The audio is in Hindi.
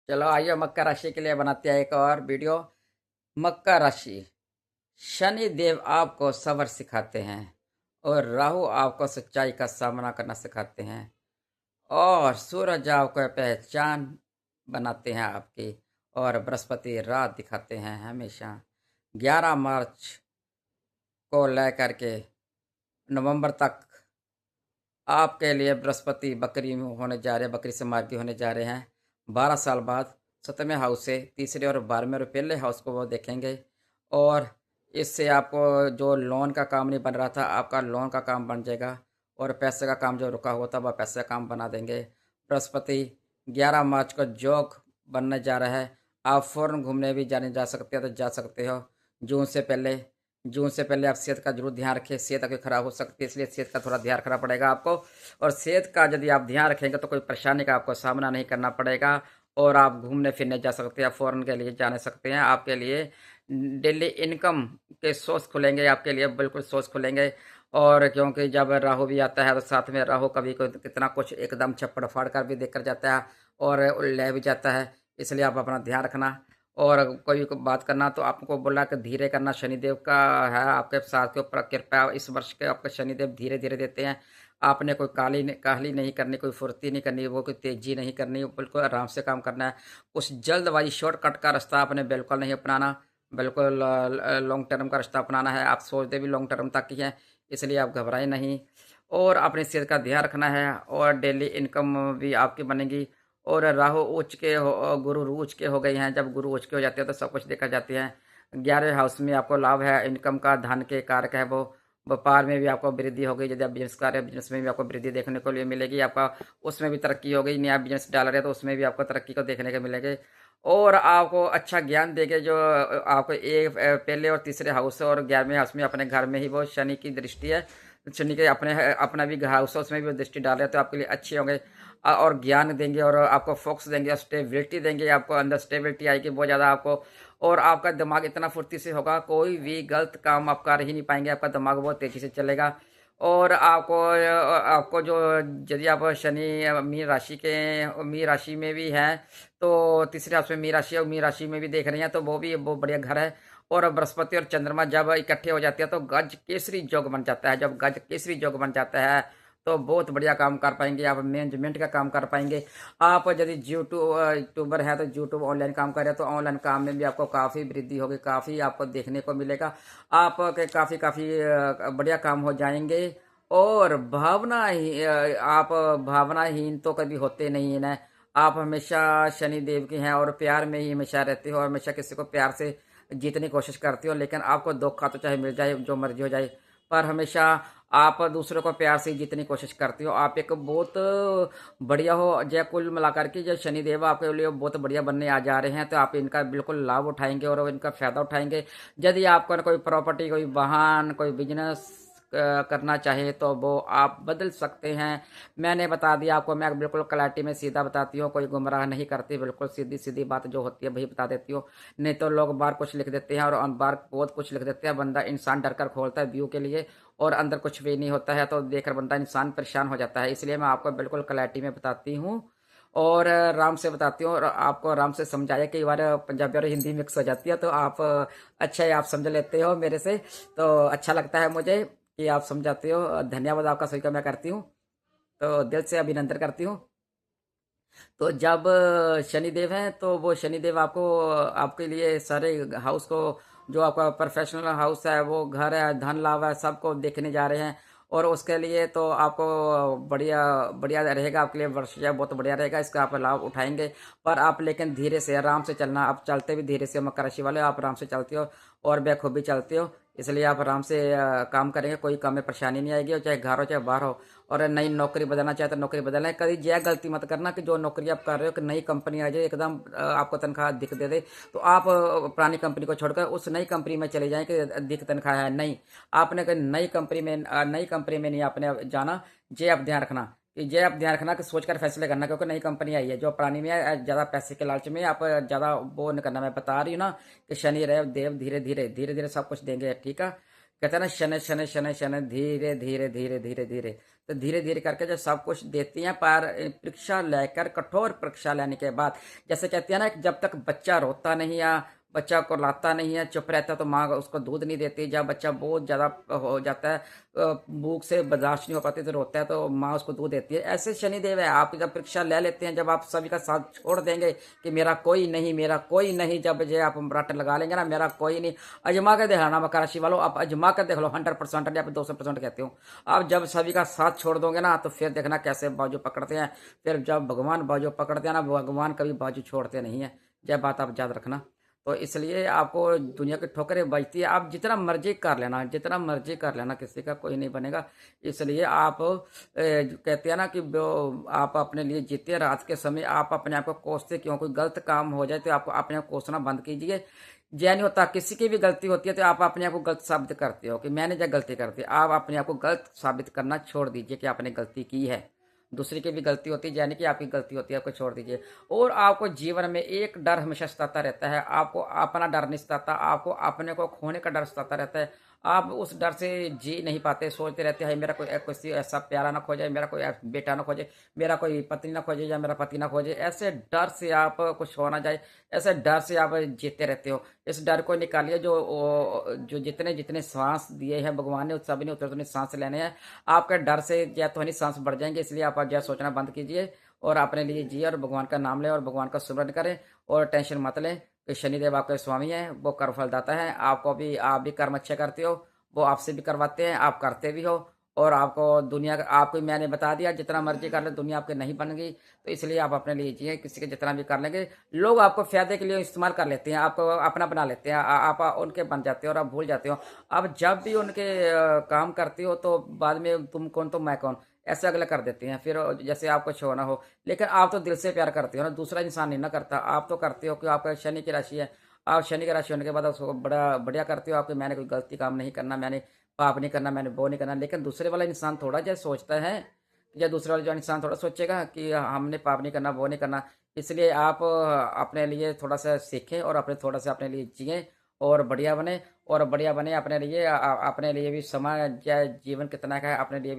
चलो आइए मकर राशि के लिए बनाते हैं एक और वीडियो। मकर राशि। शनि देव आपको सब्र सिखाते हैं और राहु आपको सच्चाई का सामना करना सिखाते हैं और सूरज आपको पहचान बनाते हैं आपकी। और बृहस्पति रात दिखाते हैं हमेशा। 11 मार्च को लेकर के नवंबर तक आपके लिए बृहस्पति बकरी में होने जा रहे हैं, बकरी से मार्गी होने जा रहे हैं। 12 साल बाद 7वें हाउस से तीसरे और 12वें और पहले हाउस को वो देखेंगे और इससे आपको जो लोन का काम नहीं बन रहा था, आपका लोन का काम बन जाएगा और पैसे का काम जो रुका हुआ था वह पैसे का काम बना देंगे। बृहस्पति 11 मार्च को जोग बनने जा रहा है। आप फ़ौरन घूमने भी जाने जा सकते हो तो जा सकते हो। जून से पहले जून से पहले आप सेहत का जरूर ध्यान रखें। सेहत अगर खराब हो सकती है, इसलिए सेहत का थोड़ा ध्यान रखना पड़ेगा आपको। और सेहत का यदि आप ध्यान रखेंगे तो कोई परेशानी का आपको सामना नहीं करना पड़ेगा और आप घूमने फिरने जा सकते हैं, फॉरेन के लिए जाने सकते हैं। आपके लिए डेली इनकम के सोर्स खुलेंगे, आपके लिए बिल्कुल सोर्स खुलेंगे। और क्योंकि जब राहु भी आता है तो साथ में राहु कभी कोई कितना कुछ एकदम छप्पड़ फाड़ कर भी देख कर जाता है और ले भी जाता है, इसलिए आप अपना ध्यान रखना। और कोई को बात करना तो आपको बोला कि धीरे करना, शनिदेव का है आपके साथ के ऊपर कृपा। इस वर्ष के आपके शनिदेव धीरे धीरे देते हैं। आपने कोई काहली नहीं करनी, कोई फुर्ती नहीं करनी, वो कोई तेजी नहीं करनी, बिल्कुल आराम से काम करना है। कुछ जल्दबाजी शॉर्टकट का रास्ता आपने बिल्कुल नहीं अपनाना। बिल्कुल लॉन्ग टर्म का रास्ता अपनाना है। आप सोचते भी लॉन्ग टर्म तक ही हैं, इसलिए आप घबराएं नहीं। और अपनी सेहत का ध्यान रखना है और डेली इनकम भी आपकी बनेगी। और राहु उच्च के हो, गुरु उच्च के हो गए हैं। जब गुरु उच्च के हो जाते हैं तो सब कुछ देखा जाते हैं। 11वें हाउस में आपको लाभ है, इनकम का, धन के कारक है वो। व्यापार में भी आपको वृद्धि हो गई। यदि आप बिजनेस कर रहे हैं, बिजनेस में भी आपको वृद्धि देखने को लिए मिलेगी। आपका उसमें भी तरक्की हो गई। नया बिजनेस डाल रहे हैं तो उसमें भी आपको तरक्की को देखने को मिलेगी। और आपको अच्छा ज्ञान देंगे जो आपको एक पहले और तीसरे हाउस और 11वें हाउस में अपने घर में ही वो शनि की दृष्टि है। शनि के अपने अपना भी हाउस है, उसमें भी वो दृष्टि डाल रहे हैं तो आपके लिए अच्छे होंगे। और ज्ञान देंगे और आपको फोकस देंगे और स्टेबिलिटी देंगे। आपको अंदर स्टेबिलिटी आएगी बहुत ज़्यादा आपको। और आपका दिमाग इतना फुर्ती से होगा, कोई भी गलत काम आप कर ही नहीं पाएंगे। आपका दिमाग बहुत तेज़ी से चलेगा। और आपको जो, यदि आप शनि मीन राशि के, मीन राशि में भी हैं तो तीसरे हाउस में मीन राशि और मीन राशि में भी देख रही हैं तो वो भी बहुत बढ़िया घर है। और बृहस्पति और चंद्रमा जब इकट्ठे हो जाते हैं तो गज केसरी योग बन जाता है। जब गज केसरी योग बन जाता है तो बहुत बढ़िया काम कर पाएंगे। आप मैनेजमेंट का काम कर पाएंगे। आप यदि यूट्यूबर है तो यूट्यूब ऑनलाइन काम कर रहे हैं तो ऑनलाइन काम में भी आपको काफ़ी वृद्धि होगी, काफ़ी आपको देखने को मिलेगा। आपके काफ़ी काफ़ी बढ़िया काम हो जाएंगे। और आप भावनाहीन तो कभी होते नहीं हैं ना। आप हमेशा शनि देव के हैं और प्यार में ही हमेशा रहते हो और हमेशा किसी को प्यार से जीतने की कोशिश करते हो। लेकिन आपको धोखा तो चाहे मिल जाए, जो मर्जी हो जाए, पर हमेशा आप दूसरों को प्यार से जीतने की कोशिश करते हो। आप एक बहुत बढ़िया हो। जय कुल मिलाकर के जो शनिदेव आपके लिए बहुत बढ़िया बनने आ जा रहे हैं तो आप इनका बिल्कुल लाभ उठाएंगे और इनका फायदा उठाएंगे। यदि आपको कोई प्रॉपर्टी, कोई वाहन, कोई बिजनेस करना चाहे तो वो आप बदल सकते हैं। मैंने बता दिया आपको, मैं बिल्कुल क्लैरिटी में सीधा बताती हूँ, कोई गुमराह नहीं करती, बिल्कुल सीधी सीधी बात जो होती है वही बता देती हूँ। नहीं तो लोग बाहर कुछ लिख देते हैं और बाहर बहुत कुछ लिख देते हैं। बंदा, इंसान डर कर खोलता है व्यू के लिए और अंदर कुछ भी नहीं होता है तो देखकर बंदा, इंसान परेशान हो जाता है। इसलिए मैं आपको बिल्कुल क्लैरिटी में बताती हूँ और आराम से बताती हूँ। और आपको आराम से समझाया, कई बार पंजाबी और हिंदी मिक्स हो जाती है तो आप अच्छा है, आप समझ लेते हो मेरे से, तो अच्छा लगता है मुझे कि आप समझाते हो। धन्यवाद आपका स्वीकार मैं करती हूँ, तो दिल से अभिनंदन करती हूँ। तो जब शनिदेव हैं तो वो शनिदेव आपको, आपके लिए सारे हाउस को, जो आपका प्रोफेशनल हाउस है, वो घर है, धन लाभ है, सबको देखने जा रहे हैं। और उसके लिए तो आपको बढ़िया बढ़िया रहेगा। आपके लिए वर्ष जो है बहुत बढ़िया रहेगा, इसका आप लाभ उठाएंगे। पर आप लेकिन धीरे से, आराम से चलना। आप चलते भी धीरे से, मकर राशि वाले आप आराम से चलते हो और बेखूबी चलते हो, इसलिए आप आराम से काम करेंगे। कोई काम में परेशानी नहीं आएगी, और चाहे घर हो चाहे बाहर हो। और नई नौकरी बदलना चाहे तो नौकरी बदलना है। कभी यह गलती मत करना कि जो नौकरी आप कर रहे हो कि नई कंपनी आ जाए एकदम आपको तनख्वाह अधिक दे दे तो आप पुरानी कंपनी को छोड़कर उस नई कंपनी में चले जाएं कि अधिक तनख्वाह है। नहीं, आपने कहीं नई कंपनी में नहीं आपने जाना। ये आप ध्यान रखना कि ये आप ध्यान रखना कि सोचकर फैसले करना, क्योंकि नई कंपनी आई है। जो पुरानी में है ज़्यादा पैसे के लालच में आप ज़्यादा वो नहीं करना। मैं बता रही हूँ ना कि शनि रव देव धीरे धीरे धीरे धीरे सब कुछ देंगे, ठीक है। कहते हैं ना, शनि शनि शनि शनि धीरे धीरे धीरे धीरे धीरे। तो धीरे धीरे करके जो सब कुछ देती हैं, पर परीक्षा लेकर कठोर परीक्षा लेने के बाद, जैसे कहते हैं ना कि जब तक बच्चा रोता नहीं या बच्चा को लाता नहीं है, चुप रहता है, तो माँ उसको दूध नहीं देती। जब बच्चा बहुत ज़्यादा हो जाता है, भूख से बर्दाश्त नहीं हो पाती, तो रोता है, तो माँ उसको दूध देती है। ऐसे शनिदेव है, आप जब परीक्षा ले लेते हैं, जब आप सभी का साथ छोड़ देंगे कि मेरा कोई नहीं, मेरा कोई नहीं, जब ये आप रट लगा लेंगे ना, मेरा कोई नहीं, अजमा कर देखना मकर राशि वालों, आप अजमा कर देख लो, 100% या 200% कहते हो। आप जब सभी का साथ छोड़ दोगे ना, तो फिर देखना कैसे बाजू पकड़ते हैं। फिर जब भगवान बाजू पकड़ते हैं ना, भगवान कभी बाजू छोड़ते नहीं है। यह बात आप याद रखना। तो इसलिए आपको दुनिया की ठोकरें बजती है, आप जितना मर्जी कर लेना, जितना मर्जी कर लेना, किसी का कोई नहीं बनेगा। इसलिए आप कहते हैं ना कि आप अपने लिए जीते हैं। रात के समय आप अपने आप को कोसते क्यों? कोई गलत काम हो जाए तो आपको अपने आप को कोसना बंद कीजिए। जय नहीं होता, किसी की भी गलती होती है तो आप अपने आप को गलत साबित करते हो कि मैंने जो गलती करती है। आप अपने आप को गलत साबित करना छोड़ दीजिए कि आपने गलती की है। दूसरे की भी गलती होती है, यानी कि आपकी गलती होती है, आपको छोड़ दीजिए। और आपको जीवन में एक डर हमेशा सताता रहता है, आपको अपना डर नहीं सताता, आपको अपने को खोने का डर सताता रहता है। आप उस डर से जी नहीं पाते, सोचते रहते हैं मेरा कोई किसी ऐसा प्यारा ना खो जाए, मेरा कोई बेटा ना खो जाए, मेरा कोई पत्नी ना खो जाए, या मेरा पति ना खो जाए। ऐसे डर से आप कुछ हो ना जाए, ऐसे डर से आप जीते रहते हो। इस डर को निकालिए। जो जितने जितने सांस दिए हैं भगवान ने, उस सभी ने उतने उतने सांस लेने हैं। आपके डर से या तो नहीं सांस बढ़ जाएंगे, इसलिए आप जो सोचना बंद कीजिए और अपने लिए जिए और भगवान का नाम लें और भगवान का सुमरन करें। और टेंशन मत लें कि शनिदेव आपके स्वामी हैं, वो कर्म फलदाता है। आपको भी, आप भी कर्म अच्छे करते हो, वो आपसे भी करवाते हैं, आप करते भी हो। और आपको दुनिया, आपको मैंने बता दिया, जितना मर्जी कर ले दुनिया आपकी नहीं बन गई। तो इसलिए आप अपने लिए जिए, किसी के जितना भी कर लेंगे, लोग आपको फायदे के लिए इस्तेमाल कर लेते हैं, आपको अपना बना लेते हैं, आप उनके बन जाते हो और आप भूल जाते हो। अब जब भी उनके काम करते हो तो बाद में तुम कौन तो मैं कौन, ऐसे अगले कर देते हैं। फिर जैसे आपको छो ना हो, लेकिन आप तो दिल से प्यार करते हो ना, दूसरा इंसान नहीं ना करता। आप तो करते हो कि आपका शनि की राशि है, आप शनि की राशि होने के बाद उसको बड़ा बढ़िया करते हो, आपके मैंने कोई गलती काम नहीं करना, मैंने पाप नहीं करना, मैंने वो नहीं करना। लेकिन दूसरे वाला इंसान थोड़ा जो सोचता है, या दूसरे वाला जो इंसान थोड़ा सोचेगा कि हमने पाप नहीं करना, वो नहीं करना। इसलिए आप अपने लिए थोड़ा सा सीखें और अपने थोड़ा सा अपने लिए जिए और बढ़िया बने। और बढ़िया बने अपने लिए, अपने लिए भी समाज या जीवन कितना का है, अपने लिए भी